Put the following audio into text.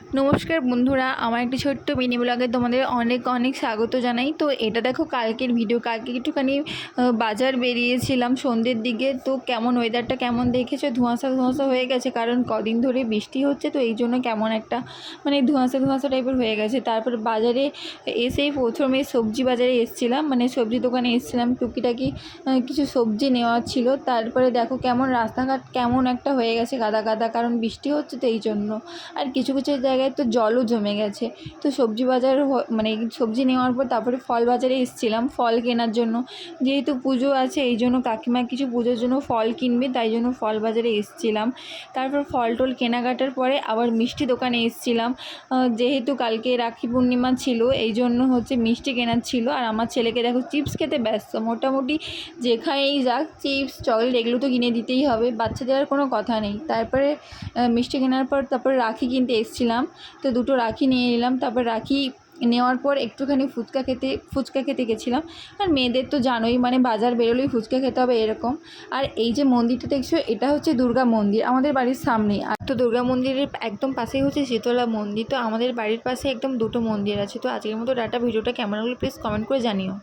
নমস্কার বন্ধুরা, আমার একটি ছোট্ট মিনি ব্লগে তোমাদের অনেক অনেক স্বাগত জানাই। তো এটা দেখো কালকের ভিডিও। কালকে একটুখানি বাজার বেরিয়েছিলাম সন্ধ্যের দিকে। তো কেমন ওয়েদারটা কেমন দেখেছো, ধোঁয়াশা ধোঁয়াশা হয়ে গেছে, কারণ কদিন ধরে বৃষ্টি হচ্ছে, তো এই জন্য কেমন একটা মানে ধোঁয়াশা ধোঁয়াশা টাইপের হয়ে গেছে। তারপর বাজারে এসেই প্রথমে সবজি বাজারে এসেছিলাম, মানে সবজি দোকানে এসেছিলাম, টুকিটাকি কিছু সবজি নেওয়ার ছিল। তারপরে দেখো কেমন রাস্তাঘাট কেমন একটা হয়ে গেছে গাদা গাদা, কারণ বৃষ্টি হচ্ছে তো এই জন্য। আর কিছু কিছু জায়গায় তো জলও জমে গেছে। তো সবজি বাজার মানে সবজি নেওয়ার পর তারপরে ফল বাজারে এসেছিলাম ফল কেনার জন্য, যেহেতু পুজো আছে এই জন্য কাকিমা কিছু পুজোর জন্য ফল কিনবে, তাই জন্য ফল বাজারে এসেছিলাম। তারপর ফল টল কেনাকাটার পরে আবার মিষ্টি দোকানে এসেছিলাম, যেহেতু কালকে রাখি পূর্ণিমা ছিল এই জন্য মিষ্টি কেনার ছিল। আর আমার ছেলেকে দেখো চিপস খেতে ব্যস্ত, মোটামুটি যেখানেই যাক চিপস চকলেট এগুলো তো কিনে দিতেই হবে, বাচ্চাদের আর কোনো কথা নেই। তারপরে মিষ্টি কেনার পর তারপর রাখি কিনতে এসেছিলাম, তো দুটো রাখি নিয়ে নিলাম। তারপর রাখি নেওয়ার পর একটুখানি ফুচকা খেতে গেছিলাম। আর মেয়েদের তো জানোই, মানে বাজার বেরোলেই ফুচকা খেতে হবে এরকম। আর এই যে মন্দিরটা দেখছো, এটা হচ্ছে দুর্গা মন্দির আমাদের বাড়ির সামনেই। আর তো দুর্গা মন্দিরের একদম পাশেই হচ্ছে শীতলা মন্দির। তো আমাদের বাড়ির পাশে একদম দুটো মন্দির আছে। তো আজকের মতো ভিডিওটা কেমন লাগলো প্লিজ কমেন্ট করে জানিও।